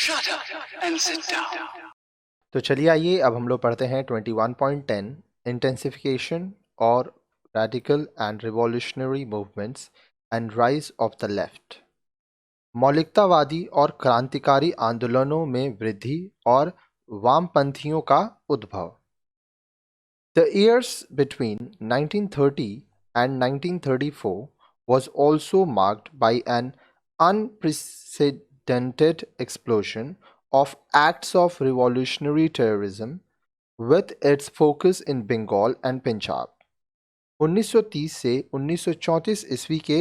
Shut up and sit down. तो चलिए आइए अब हम लोग पढ़ते हैं 21.10 इंटेंसिफिकेशन और radical and revolutionary movements and rise of the left. मौलिकतावादी और क्रांतिकारी आंदोलनों में वृद्धि और वामपंथियों का उद्भव। The years between 1930 and 1934 was also marked by an unprecedented explosion of acts of revolutionary terrorism with its focus in Bengal and Punjab. 1930 से 1934 ईस्वी के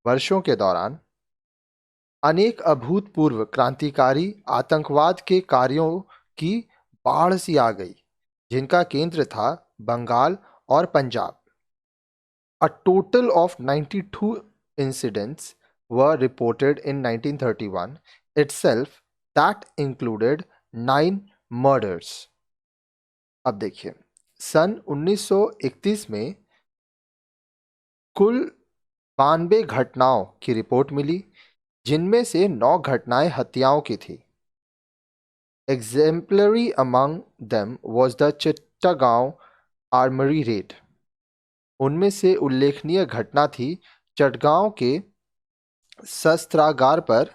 वर्षों के दौरान अनेक अभूतपूर्व क्रांतिकारी आतंकवाद के कार्यों की बाढ़ सी आ गई, जिनका केंद्र था बंगाल और Punjab. A total of 92 incidents were reported in 1931 itself that included 9 murders. अब देखिए, सन 1931 में कुल 92 घटनाओं की रिपोर्ट मिली, जिनमें से 9 घटनाएं हत्याओं की थी। Exemplary among them was the Chittagong Armory raid. उनमें से उल्लेखनीय घटना थी चटगांव के शस्त्रागार पर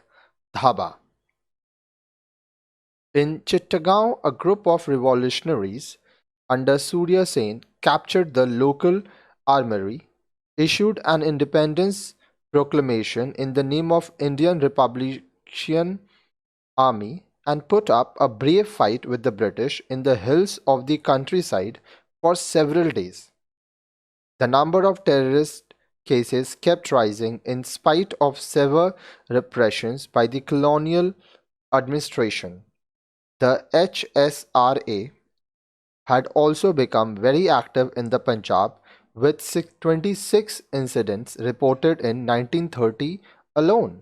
धावा। In Chittagong, a group of revolutionaries under Surya Sen captured the local armory, issued an independence proclamation in the name of Indian Republican Army, and put up a brave fight with the British in the hills of the countryside for several days. The number of terrorist cases kept rising in spite of severe repressions by the colonial administration. The HSRA had also become very active in the Punjab, with 26 incidents reported in 1930 alone.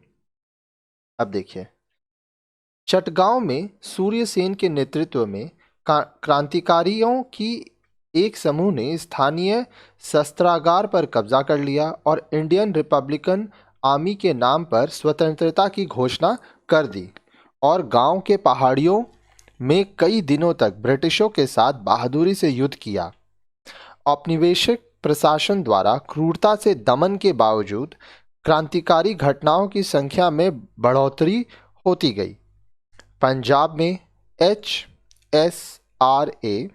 अब देखिए, चटगांव में सूर्य सेन के नेतृत्व में क्रांतिकारियों की एक समूह ने स्थानीय शस्त्रागार पर कब्जा कर लिया और इंडियन रिपब्लिकन आर्मी के नाम पर स्वतंत्रता की घोषणा कर दी और गांव के पहाड़ियों में कई दिनों तक ब्रिटिशों के साथ बहादुरी से युद्ध किया। औपनिवेशिक प्रशासन द्वारा क्रूरता से दमन के बावजूद क्रांतिकारी घटनाओं की संख्या में बढ़ोतरी होती गई। पंजाब में HSRA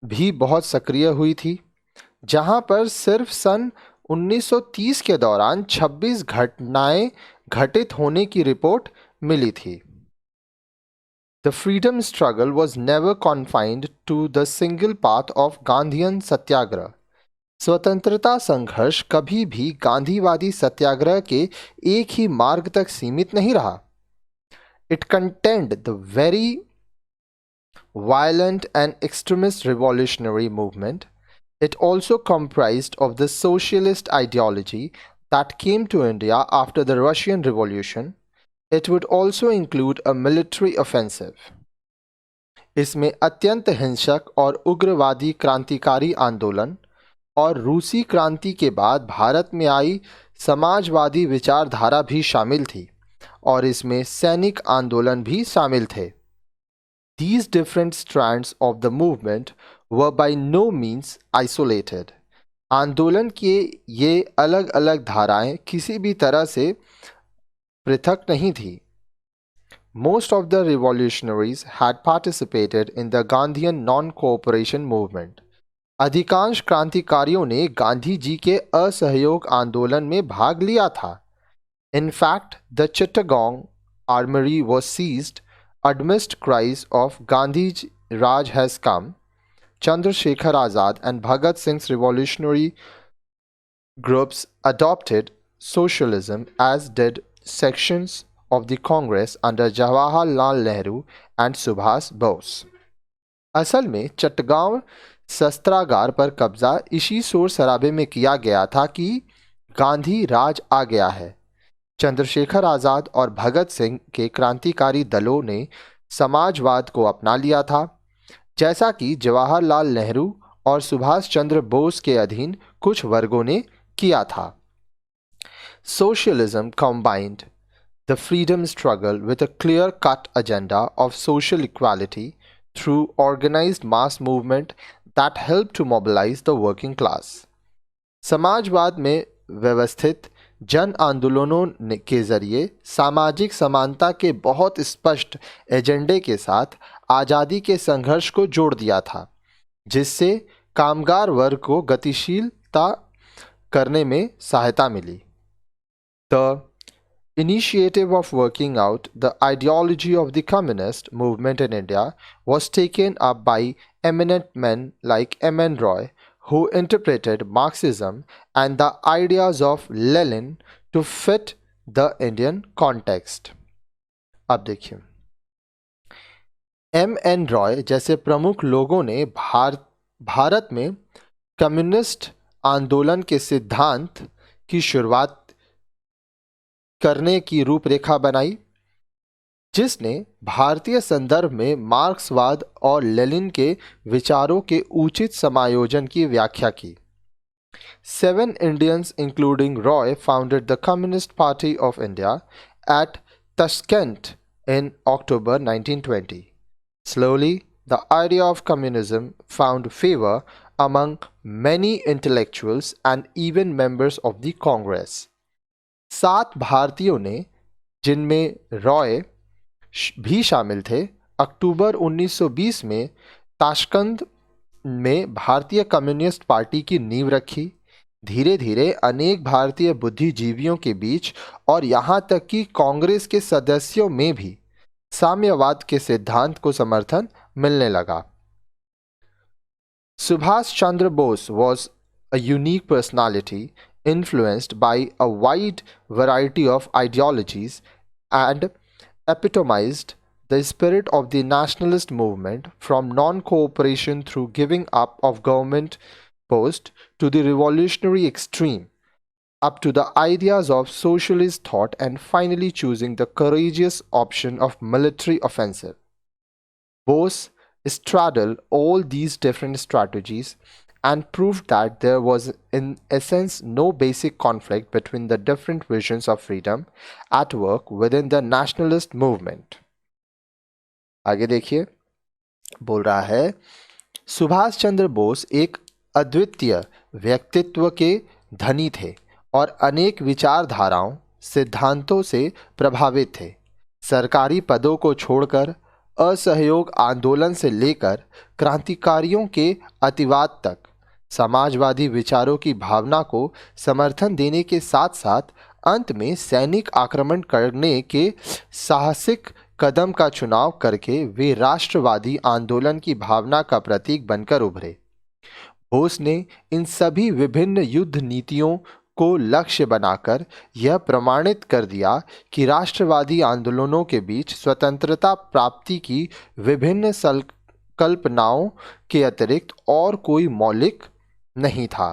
भी बहुत सक्रिय हुई थी, जहां पर सिर्फ सन 1930 के दौरान 26 घटनाएं घटित होने की रिपोर्ट मिली थी। The freedom struggle was never confined to the single path of Gandhian सत्याग्रह। स्वतंत्रता संघर्ष कभी भी गांधीवादी सत्याग्रह के एक ही मार्ग तक सीमित नहीं रहा। It contained the very violent and extremist revolutionary movement. It also comprised of the socialist ideology that came to India after the Russian Revolution. It would also include a military offensive. इसमें अत्यंत हिंसक और उग्रवादी क्रांतिकारी आंदोलन और रूसी क्रांति के बाद भारत में आई समाजवादी विचारधारा भी शामिल थी और इसमें सैनिक आंदोलन भी शामिल थे। These different strands of the movement were by no means isolated. आंदोलन के ये अलग अलग धाराएं किसी भी तरह से पृथक नहीं थी। Most of the revolutionaries had participated in the Gandhian non-cooperation movement. अधिकांश क्रांतिकारियों ने गांधी जी के असहयोग आंदोलन में भाग लिया था। In fact, the Chittagong armory was seized amidst cries of Gandhi's Raj has come. Chandrasekhar Azad and Bhagat Singh's revolutionary groups adopted socialism, as did sections of the Congress under Jawaharlal Nehru and Subhas Bose. असल में चटगांव शस्त्रागार पर कब्जा इसी शोर शराबे में किया गया था कि गांधी राज आ गया है। चंद्रशेखर आज़ाद और भगत सिंह के क्रांतिकारी दलों ने समाजवाद को अपना लिया था, जैसा कि जवाहरलाल नेहरू और सुभाष चंद्र बोस के अधीन कुछ वर्गों ने किया था। Socialism combined the freedom struggle with a clear-cut agenda of social equality through organized mass movement that helped to mobilize the working class. समाजवाद में व्यवस्थित जन आंदोलनों के जरिए सामाजिक समानता के बहुत स्पष्ट एजेंडे के साथ आज़ादी के संघर्ष को जोड़ दिया था, जिससे कामगार वर्ग को गतिशीलता करने में सहायता मिली. The initiative of working out the ideology of the communist movement in India was taken up by eminent men like M.N. Roy, who interpreted Marxism and the ideas of Lenin to fit the Indian context. अब देखिए, M.N. Roy जैसे प्रमुख लोगों ने भारत में communist आंदोलन के सिद्धांत की शुरुआत करने की रूपरेखा बनाई, जिसने भारतीय संदर्भ में मार्क्सवाद और लेनिन के विचारों के उचित समायोजन की व्याख्या की. 7 Indians including Roy founded the Communist Party of India at Tashkent in October 1920. Slowly, the idea of communism found favor among many intellectuals and even members of the Congress. 7 भारतीयों ने, जिनमें रॉय भी शामिल थे, अक्टूबर 1920 में ताशकंद में भारतीय कम्युनिस्ट पार्टी की नींव रखी. धीरे धीरे अनेक भारतीय बुद्धिजीवियों के बीच और यहाँ तक कि कांग्रेस के सदस्यों में भी साम्यवाद के सिद्धांत को समर्थन मिलने लगा. Subhash Chandra Bose was a unique personality influenced by a wide variety of ideologies and epitomized the spirit of the nationalist movement, from non-cooperation through giving up of government post to the revolutionary extreme, up to the ideas of socialist thought, and finally choosing the courageous option of military offensive. Bose straddled all these different strategies and proved that there was in essence no basic conflict between the different visions of freedom at work within the nationalist movement. आगे देखिए, बोल रहा है, सुभाष चंद्र बोस एक अद्वितीय व्यक्तित्व के धनी थे और अनेक विचारधाराओं सिद्धांतों से प्रभावित थे. सरकारी पदों को छोड़कर असहयोग आंदोलन से लेकर क्रांतिकारियों के अतिवाद तक समाजवादी विचारों की भावना को समर्थन देने के साथ साथ अंत में सैनिक आक्रमण करने के साहसिक कदम का चुनाव करके वे राष्ट्रवादी आंदोलन की भावना का प्रतीक बनकर उभरे. बोस ने इन सभी विभिन्न युद्ध नीतियों को लक्ष्य बनाकर यह प्रमाणित कर दिया कि राष्ट्रवादी आंदोलनों के बीच स्वतंत्रता प्राप्ति की विभिन्न कल्पनाओं के अतिरिक्त और कोई मौलिक नहीं था.